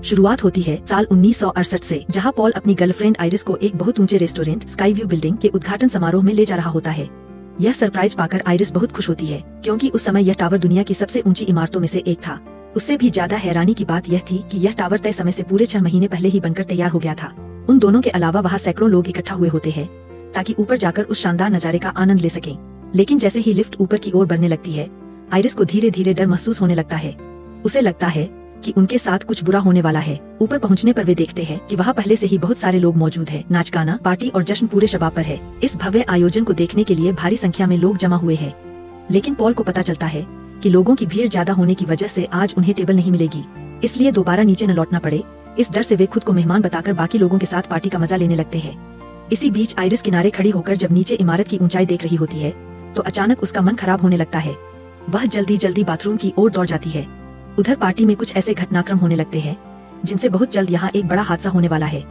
शुरुआत होती है साल 1968 से, जहां पॉल अपनी गर्लफ्रेंड आइरिस को एक बहुत ऊंचे रेस्टोरेंट स्काई व्यू बिल्डिंग के उद्घाटन समारोह में ले जा रहा होता है। यह सरप्राइज पाकर आइरिस बहुत खुश होती है, क्योंकि उस समय यह टावर दुनिया की सबसे ऊंची इमारतों में से एक था। उससे भी ज्यादा हैरानी की बात यह थी कि यह टावर तय समय से पूरे 6 महीने पहले ही बनकर तैयार हो गया था। उन दोनों के अलावा वहाँ सैकड़ों लोग इकट्ठा हुए होते हैं ताकि ऊपर जाकर उस शानदार नजारे का आनंद ले सकें। लेकिन जैसे ही लिफ्ट ऊपर की ओर बढ़ने लगती है, आइरिस को धीरे धीरे डर महसूस होने लगता है। उसे लगता है कि उनके साथ कुछ बुरा होने वाला है। ऊपर पहुंचने पर वे देखते हैं कि वहाँ पहले से ही बहुत सारे लोग मौजूद हैं। नाच गाना, पार्टी और जश्न पूरे शबाब पर है। इस भव्य आयोजन को देखने के लिए भारी संख्या में लोग जमा हुए हैं। लेकिन पॉल को पता चलता है कि लोगों की भीड़ ज्यादा होने की वजह से आज उन्हें टेबल नहीं मिलेगी, इसलिए दोबारा नीचे न लौटना पड़े। इस डर से वे खुद को मेहमान बताकर बाकी लोगों के साथ पार्टी का मजा लेने लगते हैं। इसी बीच आइरिस किनारे खड़ी होकर जब नीचे इमारत की ऊंचाई देख रही होती है, तो अचानक उसका मन खराब होने लगता है। वह जल्दी जल्दी बाथरूम की ओर दौड़ जाती है। उधर पार्टी में कुछ ऐसे घटनाक्रम होने लगते हैं जिनसे बहुत जल्द यहाँ एक बड़ा हादसा होने वाला है।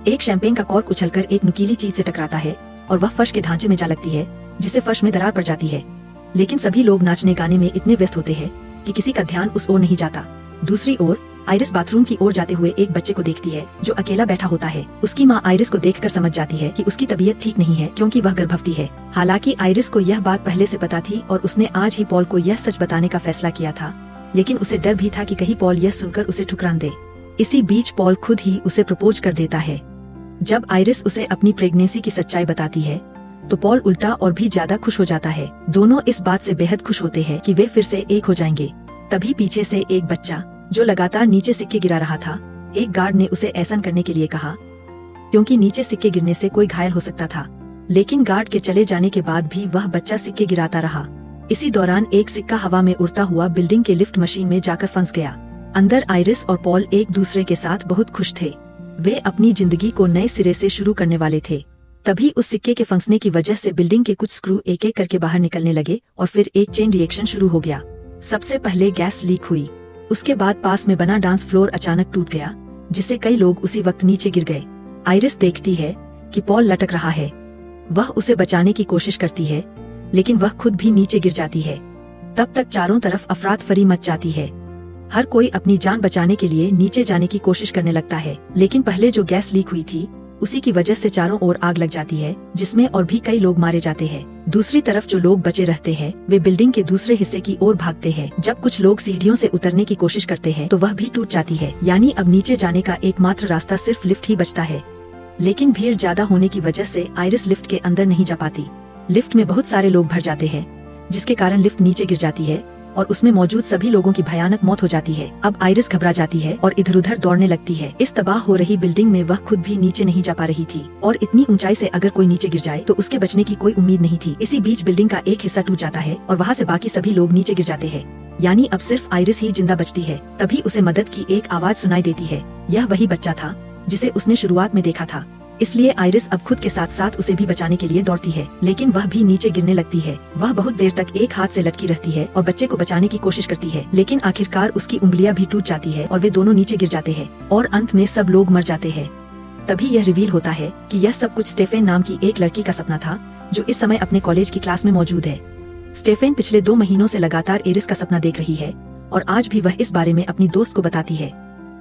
एक शैंपेन का कॉर्क उछलकर एक नुकीली चीज से टकराता है और वह फर्श के ढांचे में जा लगती है, जिससे फर्श में दरार पड़ जाती है। लेकिन सभी लोग नाचने गाने में इतने व्यस्त होते हैं कि किसी का ध्यान उस ओर नहीं जाता। दूसरी ओर आइरिस बाथरूम की ओर जाते हुए एक बच्चे को देखती है जो अकेला बैठा होता है। उसकी माँ आइरिस को देखकर समझ जाती है कि उसकी तबीयत ठीक नहीं है, क्योंकि वह गर्भवती है। हालांकि आइरिस को यह बात पहले से पता थी और उसने आज ही पॉल को यह सच बताने का फैसला किया था, लेकिन उसे डर भी था कि कहीं पॉल यह सुनकर उसे ठुकरा दे। इसी बीच पॉल खुद ही उसे प्रपोज कर देता है। जब आइरिस उसे अपनी प्रेगनेंसी की सच्चाई बताती है, तो पॉल उल्टा और भी ज्यादा खुश हो जाता है। दोनों इस बात से बेहद खुश होते हैं कि वे फिर से एक हो जाएंगे। तभी पीछे से एक बच्चा जो लगातार नीचे सिक्के गिरा रहा था, एक गार्ड ने उसे ऐसा करने के लिए कहा, क्योंकि नीचे सिक्के गिरने से कोई घायल हो सकता था। लेकिन गार्ड के चले जाने के बाद भी वह बच्चा सिक्के गिराता रहा। इसी दौरान एक सिक्का हवा में उड़ता हुआ बिल्डिंग के लिफ्ट मशीन में जाकर फंस गया। अंदर आइरिस और पॉल एक दूसरे के साथ बहुत खुश थे। वे अपनी जिंदगी को नए सिरे से शुरू करने वाले थे। तभी उस सिक्के के फंसने की वजह से बिल्डिंग के कुछ स्क्रू एक एक करके बाहर निकलने लगे और फिर एक चेन रिएक्शन शुरू हो गया। सबसे पहले गैस लीक हुई, उसके बाद पास में बना डांस फ्लोर अचानक टूट गया, जिससे कई लोग उसी वक्त नीचे गिर गए। आइरिस देखती है कि पॉल लटक रहा है। वह उसे बचाने की कोशिश करती है, लेकिन वह खुद भी नीचे गिर जाती है। तब तक चारों तरफ अफरातफरी मच जाती है। हर कोई अपनी जान बचाने के लिए नीचे जाने की कोशिश करने लगता है। लेकिन पहले जो गैस लीक हुई थी, उसी की वजह से चारों ओर आग लग जाती है, जिसमें और भी कई लोग मारे जाते हैं। दूसरी तरफ जो लोग बचे रहते हैं, वे बिल्डिंग के दूसरे हिस्से की ओर भागते हैं। जब कुछ लोग सीढ़ियों से उतरने की कोशिश करते हैं, तो वह भी टूट जाती है। यानी अब नीचे जाने का एकमात्र रास्ता सिर्फ लिफ्ट ही बचता है। लेकिन भीड़ ज्यादा होने की वजह से आइरिस लिफ्ट के अंदर नहीं जा पाती। लिफ्ट में बहुत सारे लोग भर जाते हैं, जिसके कारण लिफ्ट नीचे गिर जाती है और उसमें मौजूद सभी लोगों की भयानक मौत हो जाती है। अब आइरिस घबरा जाती है और इधर उधर दौड़ने लगती है। इस तबाह हो रही बिल्डिंग में वह खुद भी नीचे नहीं जा पा रही थी, और इतनी ऊंचाई से अगर कोई नीचे गिर जाए तो उसके बचने की कोई उम्मीद नहीं थी। इसी बीच बिल्डिंग का एक हिस्सा टूट जाता है और वहाँ से बाकी सभी लोग नीचे गिर जाते हैं। यानी अब सिर्फ आइरिस ही जिंदा बचती है। तभी उसे मदद की एक आवाज सुनाई देती है। यह वही बच्चा था जिसे उसने शुरुआत में देखा था। इसलिए आइरिस अब खुद के साथ साथ उसे भी बचाने के लिए दौड़ती है, लेकिन वह भी नीचे गिरने लगती है। वह बहुत देर तक एक हाथ से लटकी रहती है और बच्चे को बचाने की कोशिश करती है, लेकिन आखिरकार उसकी उंगलियां भी टूट जाती है और वे दोनों नीचे गिर जाते हैं और अंत में सब लोग मर जाते हैं। तभी यह रिवील होता है कि यह सब कुछ स्टेफेन नाम की एक लड़की का सपना था, जो इस समय अपने कॉलेज की क्लास में मौजूद है। स्टेफेन पिछले 2 महीनों से लगातार आइरिस का सपना देख रही है और आज भी वह इस बारे में अपनी दोस्त को बताती है।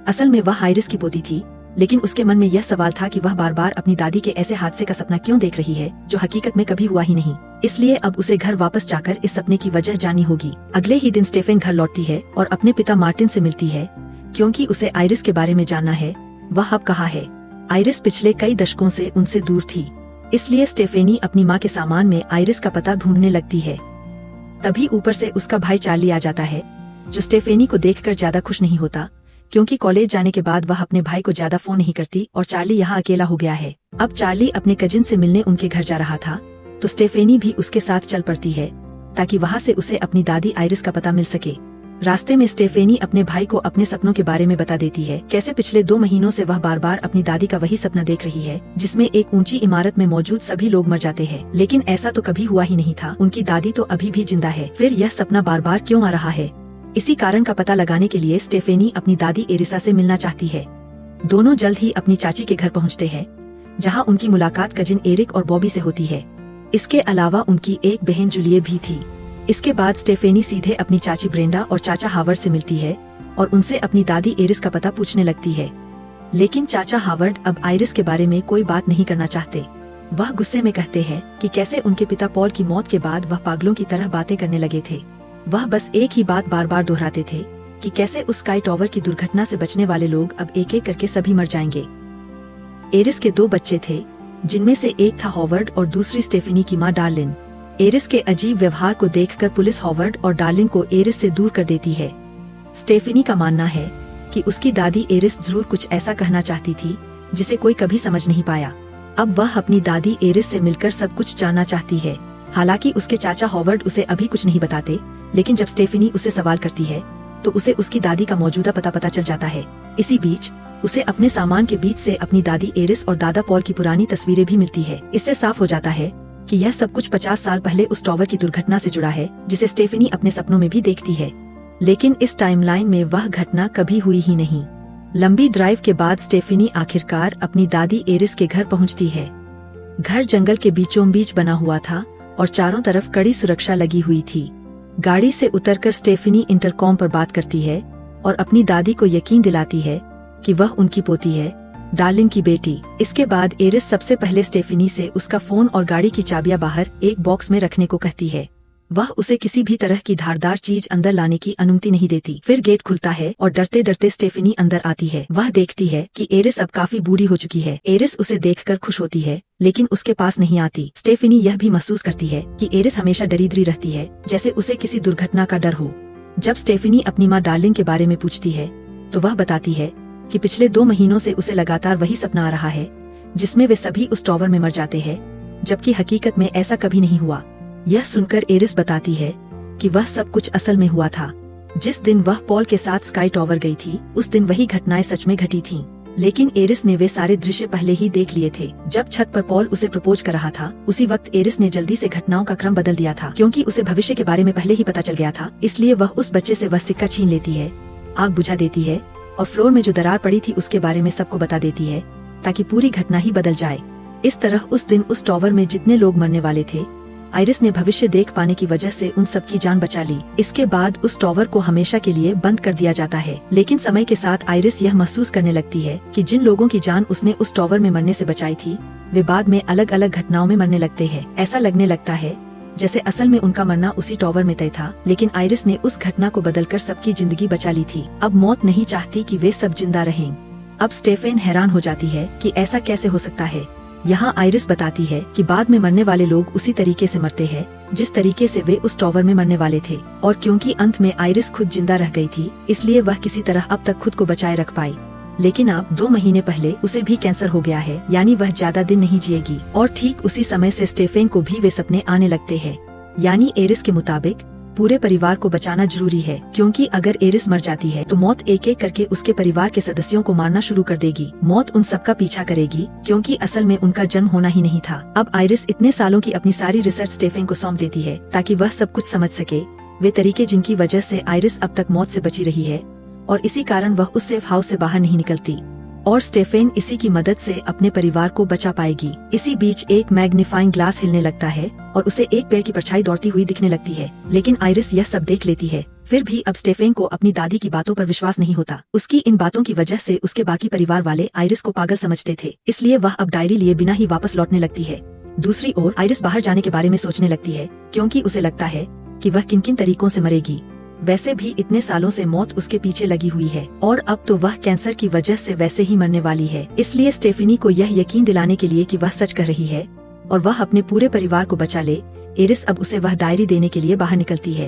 असल में वह आइरिस की पोती थी, लेकिन उसके मन में यह सवाल था कि वह बार बार अपनी दादी के ऐसे हादसे का सपना क्यों देख रही है, जो हकीकत में कभी हुआ ही नहीं। इसलिए अब उसे घर वापस जाकर इस सपने की वजह जानी होगी। अगले ही दिन स्टेफेन घर लौटती है और अपने पिता मार्टिन से मिलती है, क्योंकि उसे आइरिस के बारे में जानना है। वह अब कहाँ है? आइरिस पिछले कई दशकों से उनसे दूर थी, इसलिए स्टेफेनी अपनी माँ के सामान में आइरिस का पता ढूंढने लगती है। तभी ऊपर से उसका भाई चार्ली आ जाता है, जो स्टेफेनी को देखकर ज्यादा खुश नहीं होता, क्योंकि कॉलेज जाने के बाद वह अपने भाई को ज्यादा फोन नहीं करती और चार्ली यहाँ अकेला हो गया है। अब चार्ली अपने कजिन से मिलने उनके घर जा रहा था, तो स्टेफेनी भी उसके साथ चल पड़ती है, ताकि वहाँ से उसे अपनी दादी आइरिस का पता मिल सके। रास्ते में स्टेफेनी अपने भाई को अपने सपनों के बारे में बता देती है, कैसे पिछले 2 महीनों से वह बार बार अपनी दादी का वही सपना देख रही है, जिसमें एक ऊंची इमारत में मौजूद सभी लोग मर जाते हैं। लेकिन ऐसा तो कभी हुआ ही नहीं था, उनकी दादी तो अभी भी जिंदा है। फिर यह सपना बार बार क्यों आ रहा है? इसी कारण का पता लगाने के लिए स्टेफेनी अपनी दादी एरिसा से मिलना चाहती है। दोनों जल्द ही अपनी चाची के घर पहुंचते हैं, जहां उनकी मुलाकात कजिन एरिक और बॉबी से होती है। इसके अलावा उनकी एक बहन जूलिए भी थी। इसके बाद स्टेफेनी सीधे अपनी चाची ब्रेंडा और चाचा हावर्ड से मिलती है और उनसे अपनी दादी एरिस का पता पूछने लगती है। लेकिन चाचा हावर्ड अब आइरिस के बारे में कोई बात नहीं करना चाहते। वह गुस्से में कहते हैं कि कैसे उनके पिता पॉल की मौत के बाद वह पागलों की तरह बातें करने लगे थे। वह बस एक ही बात बार बार दोहराते थे कि कैसे उस स्काई टॉवर की दुर्घटना से बचने वाले लोग अब एक एक करके सभी मर जाएंगे। एरिस के 2 बच्चे थे, जिनमें से एक था हॉवर्ड और दूसरी स्टेफनी की मां डार्लिन। एरिस के अजीब व्यवहार को देखकर पुलिस हॉवर्ड और डार्लिन को एरिस से दूर कर देती है। स्टेफनी का मानना है कि उसकी दादी एरिस जरूर कुछ ऐसा कहना चाहती थी जिसे कोई कभी समझ नहीं पाया। अब वह अपनी दादी एरिस से मिलकर सब कुछ जानना चाहती है। हालांकि उसके चाचा हॉवर्ड उसे अभी कुछ नहीं बताते, लेकिन जब स्टेफनी उससे सवाल करती है तो उसे उसकी दादी का मौजूदा पता चल जाता है। इसी बीच उसे अपने सामान के बीच से अपनी दादी एरिस और दादा पॉल की पुरानी तस्वीरें भी मिलती है। इससे साफ हो जाता है कि यह सब कुछ 50 साल पहले उस टॉवर की दुर्घटना से जुड़ा है, जिसे स्टेफनी अपने सपनों में भी देखती है। लेकिन इस टाइमलाइन में वह घटना कभी हुई ही नहीं। लंबी ड्राइव के बाद स्टेफनी आखिरकार अपनी दादी एरिस के घर पहुंचती है। घर जंगल के बीचों बीच बना हुआ था और चारों तरफ कड़ी सुरक्षा लगी हुई थी। गाड़ी से उतरकर स्टेफनी इंटरकॉम पर बात करती है और अपनी दादी को यकीन दिलाती है कि वह उनकी पोती है, डार्लिन की बेटी। इसके बाद एरिस सबसे पहले स्टेफनी से उसका फोन और गाड़ी की चाबियां बाहर एक बॉक्स में रखने को कहती है। वह उसे किसी भी तरह की धारदार चीज अंदर लाने की अनुमति नहीं देती। फिर गेट खुलता है और डरते डरते स्टेफनी अंदर आती है। वह देखती है कि एरिस अब काफी बूढ़ी हो चुकी है। एरिस उसे देखकर खुश होती है, लेकिन उसके पास नहीं आती। स्टेफनी यह भी महसूस करती है कि एरिस हमेशा डरीदरी रहती है, जैसे उसे किसी दुर्घटना का डर हो। जब स्टेफनी अपनी माँ डार्लिन के बारे में पूछती है तो वह बताती है कि पिछले 2 महीनों से उसे लगातार वही सपना आ रहा है, जिसमें वे सभी उस टॉवर में मर जाते हैं, जबकि हकीकत में ऐसा कभी नहीं हुआ। यह सुनकर एरिस बताती है कि वह सब कुछ असल में हुआ था। जिस दिन वह पॉल के साथ स्काई टॉवर गई थी, उस दिन वही घटनाएं सच में घटी थीं। लेकिन एरिस ने वे सारे दृश्य पहले ही देख लिए थे। जब छत पर पॉल उसे प्रपोज कर रहा था, उसी वक्त एरिस ने जल्दी से घटनाओं का क्रम बदल दिया था। क्योंकि उसे भविष्य के बारे में पहले ही पता चल गया था, इसलिए वह उस बच्चे से वह सिक्का छीन लेती है, आग बुझा देती है और फ्लोर में जो दरार पड़ी थी उसके बारे में सबको बता देती है, ताकि पूरी घटना ही बदल जाए। इस तरह उस दिन उस टॉवर में जितने लोग मरने वाले थे, आइरिस ने भविष्य देख पाने की वजह से उन सबकी जान बचा ली। इसके बाद उस टॉवर को हमेशा के लिए बंद कर दिया जाता है। लेकिन समय के साथ आइरिस यह महसूस करने लगती है कि जिन लोगों की जान उसने उस टॉवर में मरने से बचाई थी, वे बाद में अलग अलग घटनाओं में मरने लगते हैं। ऐसा लगने लगता है जैसे असल में उनका मरना उसी टॉवर में तय था, लेकिन आइरिस ने उस घटना को बदलकर सबकी जिंदगी बचा ली थी। अब मौत नहीं चाहती कि वे सब जिंदा रहें। अब स्टेफेन हैरान हो जाती है कि ऐसा कैसे हो सकता है। यहाँ आइरिस बताती है कि बाद में मरने वाले लोग उसी तरीके से मरते हैं जिस तरीके से वे उस टॉवर में मरने वाले थे, और क्योंकि अंत में आइरिस खुद जिंदा रह गई थी, इसलिए वह किसी तरह अब तक खुद को बचाए रख पाई। लेकिन अब 2 महीने पहले उसे भी कैंसर हो गया है, यानी वह ज्यादा दिन नहीं जिएगी। और ठीक उसी समय से स्टेफेन को भी वे सपने आने लगते हैं। यानी एरिस के मुताबिक पूरे परिवार को बचाना जरूरी है, क्योंकि अगर एरिस मर जाती है तो मौत एक एक करके उसके परिवार के सदस्यों को मारना शुरू कर देगी। मौत उन सबका पीछा करेगी, क्योंकि असल में उनका जन्म होना ही नहीं था। अब आइरिस इतने सालों की अपनी सारी रिसर्च स्टेफेन को सौंप देती है, ताकि वह सब कुछ समझ सके, वे तरीके जिनकी वजह से आइरिस अब तक मौत से बची रही है, और इसी कारण वह उस सेफ हाउस से बाहर नहीं निकलती। और स्टेफेन इसी की मदद से अपने परिवार को बचा पाएगी। इसी बीच एक मैग्नीफाइंग ग्लास हिलने लगता है और उसे एक पेड़ की परछाई दौड़ती हुई दिखने लगती है। लेकिन आइरिस यह सब देख लेती है। फिर भी अब स्टेफेन को अपनी दादी की बातों पर विश्वास नहीं होता। उसकी इन बातों की वजह से उसके बाकी परिवार वाले आइरिस को पागल समझते थे, इसलिए वह अब डायरी लिए बिना ही वापस लौटने लगती है। दूसरी ओर आइरिस बाहर जाने के बारे में सोचने लगती है, क्योंकि उसे लगता है कि वह किन किन तरीकों से मरेगी। वैसे भी इतने सालों से मौत उसके पीछे लगी हुई है, और अब तो वह कैंसर की वजह से वैसे ही मरने वाली है। इसलिए स्टेफनी को यह यकीन दिलाने के लिए कि वह सच कर रही है और वह अपने पूरे परिवार को बचा ले, एरिस अब उसे वह डायरी देने के लिए बाहर निकलती है।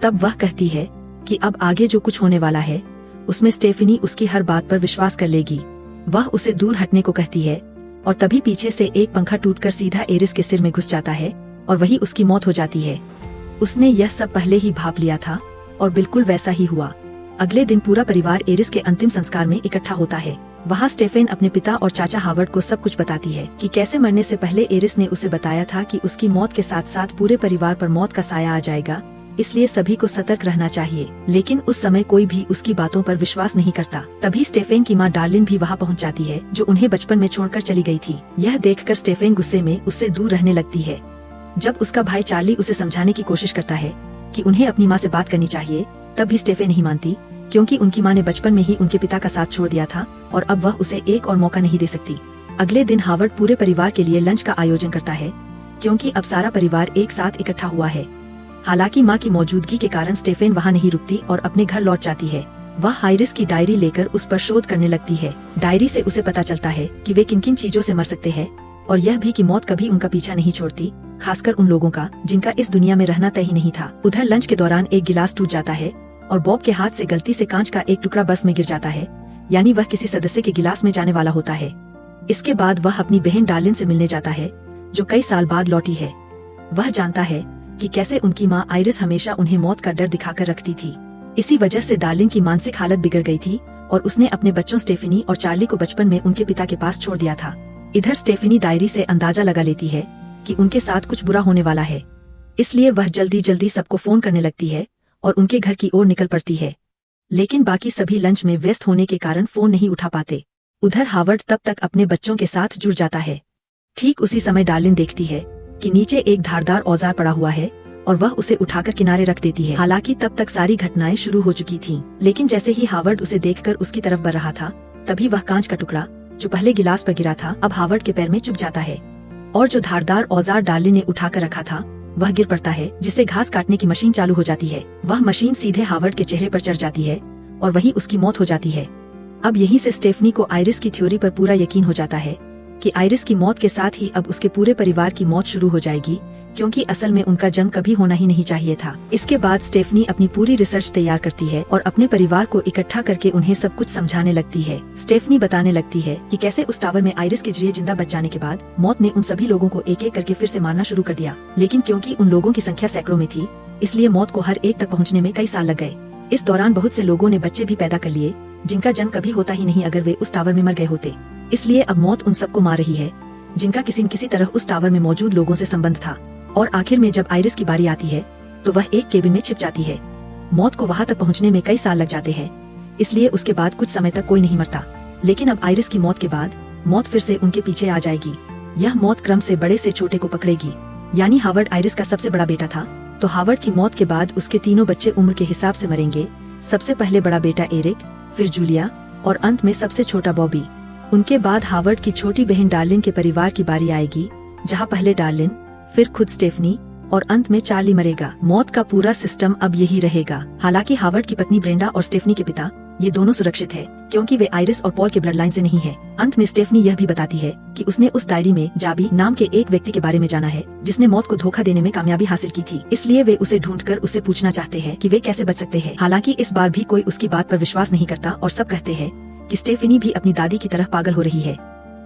तब वह कहती है कि अब आगे जो कुछ होने वाला है उसमें स्टेफनी उसकी हर बात पर विश्वास कर लेगी। वह उसे दूर हटने को कहती है, और तभी पीछे से एक पंखा टूटकर सीधा एरिस के सिर में घुस जाता है और वही उसकी मौत हो जाती है। उसने यह सब पहले ही भांप लिया था और बिल्कुल वैसा ही हुआ। अगले दिन पूरा परिवार एरिस के अंतिम संस्कार में इकट्ठा होता है। वहाँ स्टेफेन अपने पिता और चाचा हावर्ड को सब कुछ बताती है कि कैसे मरने से पहले एरिस ने उसे बताया था कि उसकी मौत के साथ साथ पूरे परिवार पर मौत का साया आ जाएगा, इसलिए सभी को सतर्क रहना चाहिए। लेकिन उस समय कोई भी उसकी बातों पर विश्वास नहीं करता। तभी स्टेफेन की माँ डार्लिन भी वहाँ पहुँच जाती है, जो उन्हें बचपन में छोड़कर चली गई थी। यह देखकर स्टेफेन गुस्से में उससे दूर रहने लगती है। जब उसका भाई चार्ली उसे समझाने की कोशिश करता है कि उन्हें अपनी माँ से बात करनी चाहिए, तब भी स्टेफेन नहीं मानती, क्योंकि उनकी माँ ने बचपन में ही उनके पिता का साथ छोड़ दिया था और अब वह उसे एक और मौका नहीं दे सकती। अगले दिन हावर्ड पूरे परिवार के लिए लंच का आयोजन करता है, क्योंकि अब सारा परिवार एक साथ इकट्ठा हुआ है। हालांकि माँ की मौजूदगी के कारण स्टेफेन वहाँ नहीं रुकती और अपने घर लौट जाती है। वह आइरिस की डायरी लेकर उस पर शोध करने लगती है। डायरी से उसे पता चलता है कि वे किन किन चीजों से मर सकते हैं और यह भी कि मौत कभी उनका पीछा नहीं छोड़ती, खासकर उन लोगों का जिनका इस दुनिया में रहना तय ही नहीं था। उधर लंच के दौरान एक गिलास टूट जाता है और बॉब के हाथ से गलती से कांच का एक टुकड़ा बर्फ में गिर जाता है, यानी वह किसी सदस्य के गिलास में जाने वाला होता है। इसके बाद वह अपनी बहन डार्लिन से मिलने जाता है, जो कई साल बाद लौटी है। वह जानता है कि कैसे उनकी माँ आइरिस हमेशा उन्हें मौत का डर दिखाकर रखती थी। इसी वजह से डार्लिन की मानसिक हालत बिगड़ गई थी और उसने अपने बच्चों स्टेफनी और चार्ली को बचपन में उनके पिता के पास छोड़ दिया था। इधर स्टेफनी डायरी से अंदाजा लगा लेती है कि उनके साथ कुछ बुरा होने वाला है, इसलिए वह जल्दी जल्दी सबको फोन करने लगती है और उनके घर की ओर निकल पड़ती है। लेकिन बाकी सभी लंच में व्यस्त होने के कारण फोन नहीं उठा पाते। उधर हावर्ड तब तक अपने बच्चों के साथ जुड़ जाता है। ठीक उसी समय डार्लिन देखती है कि नीचे एक धारदार औजार पड़ा हुआ है और वह उसे उठाकर किनारे रख देती है। हालांकि तब तक सारी घटनाएं शुरू हो चुकी थीं, लेकिन जैसे ही हावर्ड उसे देखकर उसकी तरफ बढ़ रहा था, तभी वह कांच का टुकड़ा जो पहले गिलास पर गिरा था अब हावर्ड के पैर में चुभ जाता है और जो धारदार औजार डार्लिन ने उठाकर रखा था वह गिर पड़ता है, जिससे घास काटने की मशीन चालू हो जाती है। वह मशीन सीधे हावर्ड के चेहरे पर चढ़ जाती है और वहीं उसकी मौत हो जाती है। अब यहीं से स्टेफनी को आइरिस की थ्योरी पर पूरा यकीन हो जाता है कि आइरिस की मौत के साथ ही अब उसके पूरे परिवार की मौत शुरू हो जाएगी, क्योंकि असल में उनका जन्म कभी होना ही नहीं चाहिए था। इसके बाद स्टेफनी अपनी पूरी रिसर्च तैयार करती है और अपने परिवार को इकट्ठा करके उन्हें सब कुछ समझाने लगती है। स्टेफनी बताने लगती है कि कैसे उस टावर में आइरिस के जरिए जिंदा बच जाने के बाद मौत ने उन सभी लोगों को एक एक करके फिर से मारना शुरू कर दिया, लेकिन क्योंकि उन लोगों की संख्या सैकड़ों में थी, इसलिए मौत को हर एक तक पहुँचने में कई साल लग गए। इस दौरान बहुत से लोगों ने बच्चे भी पैदा कर लिए जिनका जन्म कभी होता ही नहीं अगर वे उस टावर में मर गए होते। इसलिए अब मौत उन सबको मार रही है जिनका किसी न किसी तरह उस टावर में मौजूद लोगों से संबंध था। और आखिर में जब आइरिस की बारी आती है तो वह एक केबिन में छिप जाती है। मौत को वहाँ तक पहुँचने में कई साल लग जाते हैं, इसलिए उसके बाद कुछ समय तक कोई नहीं मरता। लेकिन अब आइरिस की मौत के बाद मौत फिर से उनके पीछे आ जाएगी। यह मौत क्रम से बड़े से छोटे को पकड़ेगी। यानी हावर्ड आइरिस का सबसे बड़ा बेटा था, तो हावर्ड की मौत के बाद उसके तीनों बच्चे उम्र के हिसाब से मरेंगे। सबसे पहले बड़ा बेटा एरिक, फिर जूलिया और अंत में सबसे छोटा बॉबी। उनके बाद हावर्ड की छोटी बहन डार्लिन के परिवार की बारी आएगी, जहाँ पहले डार्लिन, फिर खुद स्टेफनी और अंत में चार्ली मरेगा। मौत का पूरा सिस्टम अब यही रहेगा। हालांकि हावर्ड की पत्नी ब्रेंडा और स्टेफनी के पिता ये दोनों सुरक्षित है, क्योंकि वे आइरिस और पॉल के ब्लड लाइन से नहीं है। अंत में स्टेफनी यह भी बताती है कि उसने उस डायरी में जाबी नाम के एक व्यक्ति के बारे में जाना है जिसने मौत को धोखा देने में कामयाबी हासिल की थी, इसलिए वे उसे ढूंढकर उससे पूछना चाहते हैं कि वे कैसे बच सकते हैं। हालांकि इस बार भी कोई उसकी बात पर विश्वास नहीं करता और सब कहते हैं कि स्टेफनी भी अपनी दादी की तरह पागल हो रही है।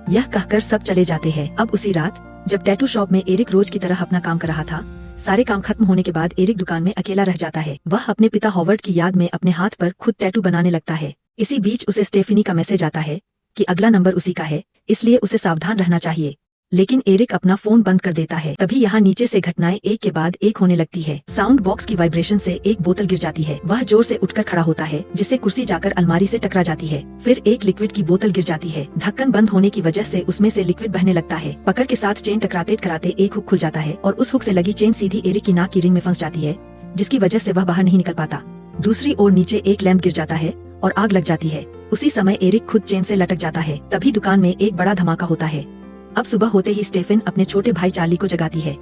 यह कहकर सब चले जाते हैं। अब उसी रात जब टैटू शॉप में एरिक रोज की तरह अपना काम कर रहा था, सारे काम खत्म होने के बाद एरिक दुकान में अकेला रह जाता है। वह अपने पिता हॉवर्ड की याद में अपने हाथ पर खुद टैटू बनाने लगता है। इसी बीच उसे स्टेफनी का मैसेज आता है कि अगला नंबर उसी का है, इसलिए उसे सावधान रहना चाहिए। लेकिन एरिक अपना फोन बंद कर देता है। तभी यहाँ नीचे से घटनाएं एक के बाद एक होने लगती है। साउंड बॉक्स की वाइब्रेशन से एक बोतल गिर जाती है। वह जोर से उठकर खड़ा होता है, जिससे कुर्सी जाकर अलमारी से टकरा जाती है। फिर एक लिक्विड की बोतल गिर जाती है। ढक्कन बंद होने की वजह से उसमें से लिक्विड बहने लगता है। पकड़ के साथ चेन टकराते टकराते एक हुक खुल जाता है और उस हुक से लगी चेन सीधी एरिक की नाक की रिंग में फंस जाती है, जिसकी वजह से वह बाहर नहीं निकल पाता। दूसरी ओर नीचे एक लैंप गिर जाता है और आग लग जाती है। उसी समय एरिक खुद चेन से लटक जाता है। तभी दुकान में एक बड़ा धमाका होता है। अब सुबह होते ही स्टेफन अपने छोटे भाई चार्ली को जगाती है।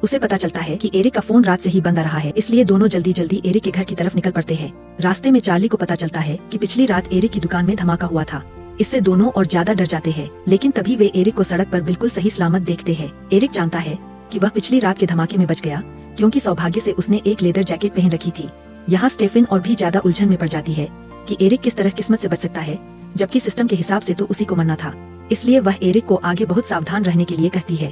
उसे पता चलता है कि एरिक का फोन रात से ही बंद आ रहा है, इसलिए दोनों जल्दी जल्दी एरिक के घर की तरफ निकल पड़ते हैं। रास्ते में चार्ली को पता चलता है कि पिछली रात एरिक की दुकान में धमाका हुआ था। इससे दोनों और ज्यादा डर जाते हैं, लेकिन तभी वे एरिक को सड़क पर बिल्कुल सही सलामत देखते हैं। एरिक जानता है कि वह पिछली रात के धमाके में बच गया, क्योंकि सौभाग्य से उसने एक लेदर जैकेट पहन रखी थी। यहाँ स्टेफन और भी ज्यादा उलझन में पड़ जाती है कि एरिक किस तरह किस्मत से बच सकता है, जबकि सिस्टम के हिसाब से तो उसी को मरना था। इसलिए वह एरिक को आगे बहुत सावधान रहने के लिए कहती है।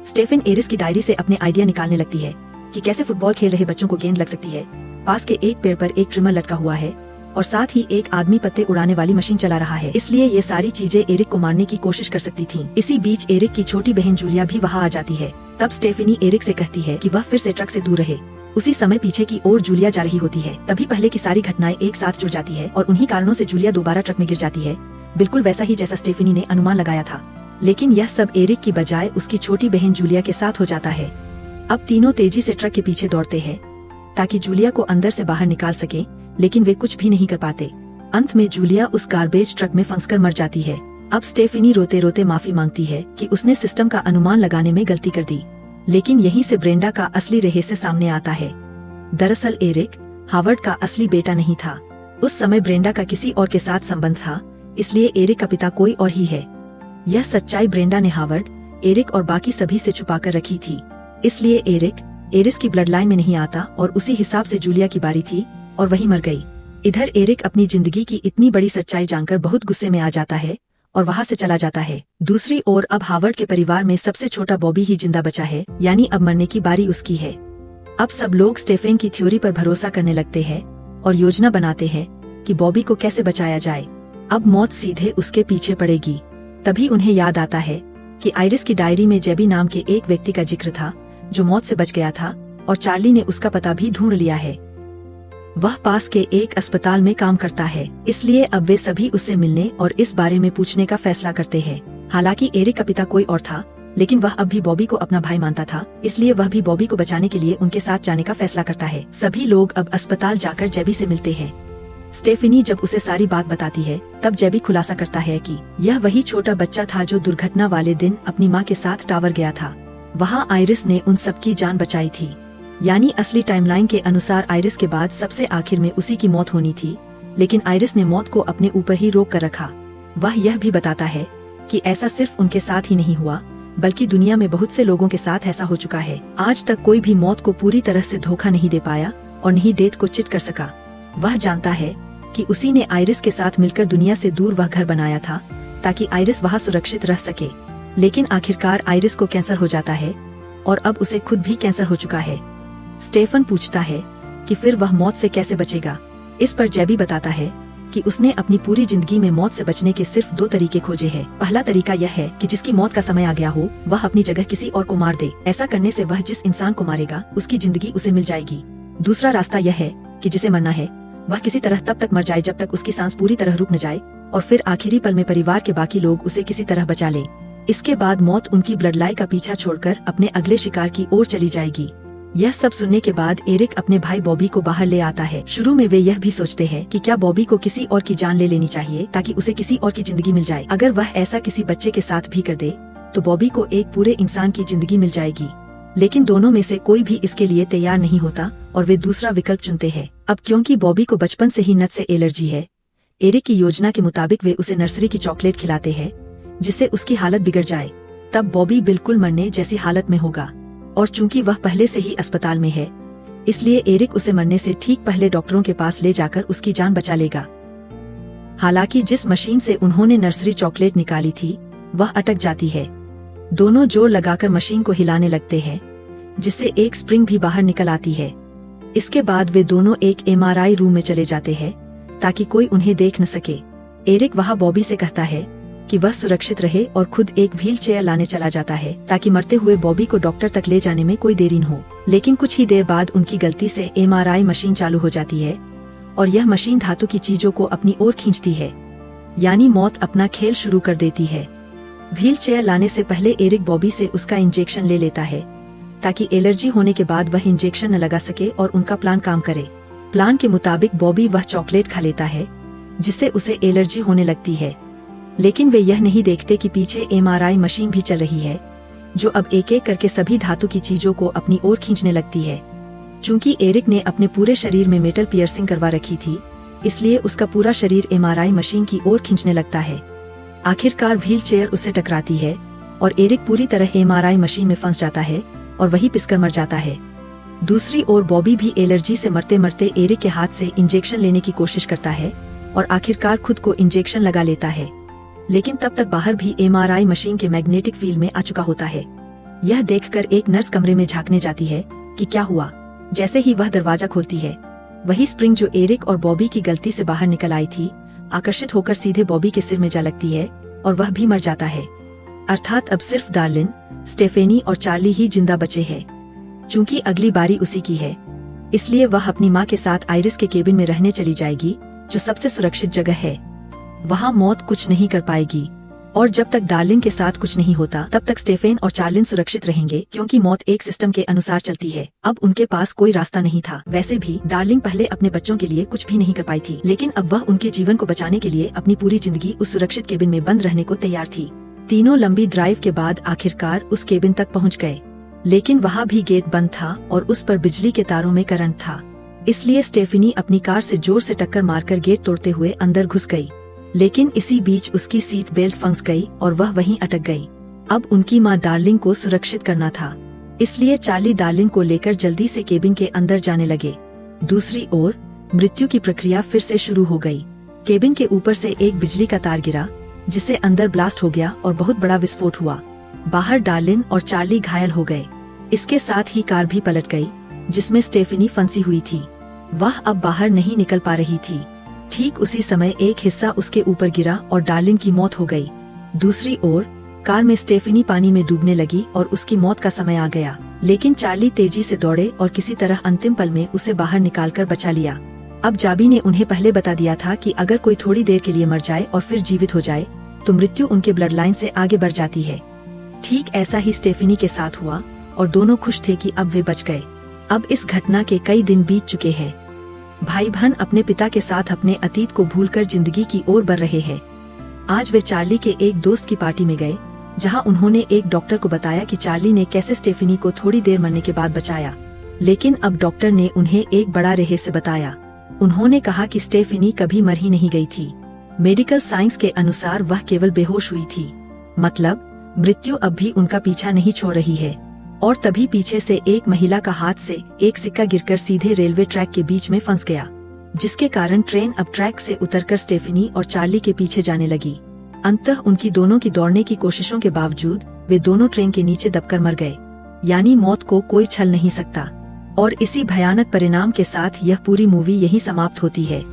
स्टेफन एरिस की डायरी से अपने आइडिया निकालने लगती है कि कैसे फुटबॉल खेल रहे बच्चों को गेंद लग सकती है। पास के एक पेड़ पर एक ट्रिमर लटका हुआ है और साथ ही एक आदमी पत्ते उड़ाने वाली मशीन चला रहा है, इसलिए ये सारी चीजें एरिक को मारने की कोशिश कर सकती थीं। इसी बीच एरिक की छोटी बहन जूलिया भी वहाँ आ जाती है। तब स्टेफनी एरिक से कहती है कि वह फिर से ट्रक से दूर रहे। उसी समय पीछे की ओर जूलिया जा रही होती है। तभी पहले की सारी घटनाएं एक साथ जुड़ जाती है और उन्हीं कारणों से जूलिया दोबारा ट्रक में गिर जाती है, बिल्कुल वैसा ही जैसा स्टेफनी ने अनुमान लगाया था। लेकिन यह सब एरिक की बजाय उसकी छोटी बहन जूलिया के साथ हो जाता है। अब तीनों तेजी से ट्रक के पीछे दौड़ते हैं ताकि जूलिया को अंदर से बाहर निकाल सके, लेकिन वे कुछ भी नहीं कर पाते। अंत में जूलिया उस गार्बेज ट्रक में फंसकर मर जाती है। अब स्टेफनी रोते रोते माफी मांगती है कि उसने सिस्टम का अनुमान लगाने में गलती कर दी। लेकिन यहीं से ब्रेंडा का असली रहस्य सामने आता है। दरअसल एरिक हावर्ड का असली बेटा नहीं था। उस समय ब्रेंडा का किसी और के साथ संबंध था, इसलिए एरिक का पिता कोई और ही है। यह सच्चाई ब्रेंडा ने हावर्ड, एरिक और बाकी सभी से छुपाकर रखी थी। इसलिए एरिक एरिस की ब्लड लाइन में नहीं आता और उसी हिसाब से जूलिया की बारी थी और वही मर गई। इधर एरिक अपनी जिंदगी की इतनी बड़ी सच्चाई जानकर बहुत गुस्से में आ जाता है और वहाँ से चला जाता है। दूसरी ओर अब हावर्ड के परिवार में सबसे छोटा बॉबी ही जिंदा बचा है, यानी अब मरने की बारी उसकी है। अब सब लोग स्टेफेन की थ्योरी पर भरोसा करने लगते हैं और योजना बनाते हैं कि बॉबी को कैसे बचाया जाए। अब मौत सीधे उसके पीछे पड़ेगी। तभी उन्हें याद आता है कि आइरिस की डायरी में जेबी नाम के एक व्यक्ति का जिक्र था जो मौत से बच गया था और चार्ली ने उसका पता भी ढूंढ लिया है। वह पास के एक अस्पताल में काम करता है, इसलिए अब वे सभी उससे मिलने और इस बारे में पूछने का फैसला करते हैं। हालांकि एरिक का पिता कोई और था, लेकिन वह अब भी बॉबी को अपना भाई मानता था, इसलिए वह भी बॉबी को बचाने के लिए उनके साथ जाने का फैसला करता है। सभी लोग अब अस्पताल जाकर जेबी से मिलते हैं। स्टेफनी जब उसे सारी बात बताती है, तब जेबी खुलासा करता है कि यह वही छोटा बच्चा था जो दुर्घटना वाले दिन अपनी माँ के साथ टावर गया था। वहाँ आइरिस ने उन सबकी जान बचाई थी। यानी असली टाइमलाइन के अनुसार आइरिस के बाद सबसे आखिर में उसी की मौत होनी थी, लेकिन आइरिस ने मौत को अपने ऊपर ही रोक कर रखा। वह यह भी बताता है कि ऐसा सिर्फ उनके साथ ही नहीं हुआ, बल्कि दुनिया में बहुत से लोगों के साथ ऐसा हो चुका है। आज तक कोई भी मौत को पूरी तरह से धोखा नहीं दे पाया और नहीं डेथ को चिट कर सका। वह जानता है कि उसी ने आइरिस के साथ मिलकर दुनिया से दूर वह घर बनाया था ताकि आइरिस वहाँ सुरक्षित रह सके। लेकिन आखिरकार आइरिस को कैंसर हो जाता है और अब उसे खुद भी कैंसर हो चुका है। स्टेफन पूछता है कि फिर वह मौत से कैसे बचेगा। इस पर जेबी बताता है कि उसने अपनी पूरी जिंदगी में मौत से बचने के सिर्फ 2 तरीके खोजे हैं। पहला तरीका यह है कि जिसकी मौत का समय आ गया हो वह अपनी जगह किसी और को मार दे। ऐसा करने से वह जिस इंसान को मारेगा उसकी जिंदगी उसे मिल जाएगी। दूसरा रास्ता यह है कि जिसे मरना है वह किसी तरह तब तक मर जाए जब तक उसकी सांस पूरी तरह रुक न जाए और फिर आखिरी पल में परिवार के बाकी लोग उसे किसी तरह बचा ले। इसके बाद मौत उनकी ब्लड लाइन का पीछा छोड़कर अपने अगले शिकार की ओर चली जाएगी। यह सब सुनने के बाद एरिक अपने भाई बॉबी को बाहर ले आता है। शुरू में वे यह भी सोचते हैं कि क्या बॉबी को किसी और की जान ले लेनी चाहिए ताकि उसे किसी और की जिंदगी मिल जाए। अगर वह ऐसा किसी बच्चे के साथ भी कर दे तो बॉबी को एक पूरे इंसान की जिंदगी मिल जाएगी। लेकिन दोनों में से कोई भी इसके लिए तैयार नहीं होता और वे दूसरा विकल्प चुनते हैं। अब क्योंकि बॉबी को बचपन से ही नट से एलर्जी है, एरिक की योजना के मुताबिक वे उसे नर्सरी की चॉकलेट खिलाते हैं जिससे उसकी हालत बिगड़ जाए। तब बॉबी बिल्कुल मरने जैसी हालत में होगा और चूंकि वह पहले से ही अस्पताल में है, इसलिए एरिक उसे मरने से ठीक पहले डॉक्टरों के पास ले जाकर उसकी जान बचा लेगा। हालांकि जिस मशीन से उन्होंने नर्सरी चॉकलेट निकाली थी वह अटक जाती है। दोनों जोर लगाकर मशीन को हिलाने लगते हैं जिससे एक स्प्रिंग भी बाहर निकल आती है। इसके बाद वे दोनों एक MRI रूम में चले जाते हैं ताकि कोई उन्हें देख न सके। एरिक वहाँ बॉबी से कहता है कि वह सुरक्षित रहे और खुद एक व्हील चेयर लाने चला जाता है ताकि मरते हुए बॉबी को डॉक्टर तक ले जाने में कोई देरी न हो। लेकिन कुछ ही देर बाद उनकी गलती से MRI मशीन चालू हो जाती है और यह मशीन धातु की चीजों को अपनी ओर खींचती है, यानी मौत अपना खेल शुरू कर देती है। व्हील चेयर लाने से पहले एरिक बॉबी से उसका इंजेक्शन ले लेता है ताकि एलर्जी होने के बाद वह इंजेक्शन न लगा सके और उनका प्लान काम करे। प्लान के मुताबिक बॉबी वह चॉकलेट खा लेता है जिससे उसे एलर्जी होने लगती है। लेकिन वे यह नहीं देखते कि पीछे MRI मशीन भी चल रही है जो अब एक एक करके सभी धातु की चीजों को अपनी ओर खींचने लगती है। चूंकि एरिक ने अपने पूरे शरीर में मेटल पियर्सिंग करवा रखी थी, इसलिए उसका पूरा शरीर MRI मशीन की ओर खींचने लगता है। आखिरकार व्हील चेयर उससे टकराती है और एरिक पूरी तरह MRI मशीन में फंस जाता है और वही पिसकर मर जाता है। दूसरी ओर बॉबी भी एलर्जी से मरते मरते एरिक के हाथ से इंजेक्शन लेने की कोशिश करता है और आखिरकार खुद को इंजेक्शन लगा लेता है। लेकिन तब तक बाहर भी MRI मशीन के मैग्नेटिक फील्ड में आ चुका होता है। यह देखकर एक नर्स कमरे में झांकने जाती है कि क्या हुआ। जैसे ही वह दरवाजा खोलती है, वही स्प्रिंग जो एरिक और बॉबी की गलती से बाहर निकल आई थी आकर्षित होकर सीधे बॉबी के सिर में जा लगती है और वह भी मर जाता है। अर्थात अब सिर्फ डार्लिन, स्टेफेनी और चार्ली ही जिंदा बचे हैं। चूंकि अगली बारी उसी की है, इसलिए वह अपनी माँ के साथ आइरिस के केबिन में रहने चली जाएगी जो सबसे सुरक्षित जगह है। वहाँ मौत कुछ नहीं कर पाएगी। और जब तक डार्लिंग के साथ कुछ नहीं होता तब तक स्टेफेन और चार्लिन सुरक्षित रहेंगे, क्योंकि मौत एक सिस्टम के अनुसार चलती है। अब उनके पास कोई रास्ता नहीं था। वैसे भी डार्लिंग पहले अपने बच्चों के लिए कुछ भी नहीं कर पाई थी, लेकिन अब वह उनके जीवन को बचाने के लिए अपनी पूरी जिंदगी उस सुरक्षित केबिन में बंद रहने को तैयार थी। तीनों लंबी ड्राइव के बाद आखिरकार उस केबिन तक पहुँच गए, लेकिन वहाँ भी गेट बंद था और उस पर बिजली के तारों में करंट था। इसलिए स्टेफनी अपनी कार से जोर से टक्कर मारकर गेट तोड़ते हुए अंदर घुस गई, लेकिन इसी बीच उसकी सीट बेल्ट फंस गई और वह वहीं अटक गई। अब उनकी मां डार्लिंग को सुरक्षित करना था, इसलिए चार्ली डार्लिंग को लेकर जल्दी से केबिन के अंदर जाने लगे। दूसरी ओर मृत्यु की प्रक्रिया फिर से शुरू हो गई। केबिन के ऊपर से एक बिजली का तार गिरा, जिससे अंदर ब्लास्ट हो गया और बहुत बड़ा विस्फोट हुआ। बाहर डार्लिन और चार्ली घायल हो गए। इसके साथ ही कार भी पलट गई, जिसमें स्टेफनी फंसी हुई थी। वह अब बाहर नहीं निकल पा रही थी। ठीक उसी समय एक हिस्सा उसके ऊपर गिरा और डार्लिन की मौत हो गई। दूसरी ओर कार में स्टेफनी पानी में डूबने लगी और उसकी मौत का समय आ गया, लेकिन चार्ली तेजी से दौड़े और किसी तरह अंतिम पल में उसे बाहर निकालकर बचा लिया। अब जाबी ने उन्हें पहले बता दिया था कि अगर कोई थोड़ी देर के लिए मर जाए और फिर जीवित हो जाए तो मृत्यु उनके ब्लड लाइन से आगे बढ़ जाती है। ठीक ऐसा ही स्टेफनी के साथ हुआ और दोनों खुश थे कि अब वे बच गए। अब इस घटना के कई दिन बीत चुके हैं। भाई बहन अपने पिता के साथ अपने अतीत को भूलकर जिंदगी की ओर बढ़ रहे हैं। आज वे चार्ली के एक दोस्त की पार्टी में गए, जहां उन्होंने एक डॉक्टर को बताया कि चार्ली ने कैसे स्टेफनी को थोड़ी देर मरने के बाद बचाया। लेकिन अब डॉक्टर ने उन्हें एक बड़ा रहस्य बताया। उन्होंने कहा कि स्टेफनी कभी मर ही नहीं गई थी। मेडिकल साइंस के अनुसार वह केवल बेहोश हुई थी, मतलब मृत्यु अब भी उनका पीछा नहीं छोड़ रही है। और तभी पीछे से एक महिला का हाथ से एक सिक्का गिरकर सीधे रेलवे ट्रैक के बीच में फंस गया, जिसके कारण ट्रेन अब ट्रैक से उतरकर स्टेफनी और चार्ली के पीछे जाने लगी। अंततः उनकी दोनों की दौड़ने की कोशिशों के बावजूद वे दोनों ट्रेन के नीचे दबकर मर गए। यानी मौत को कोई छल नहीं सकता। और इसी भयानक परिणाम के साथ यह पूरी मूवी यहीं समाप्त होती है।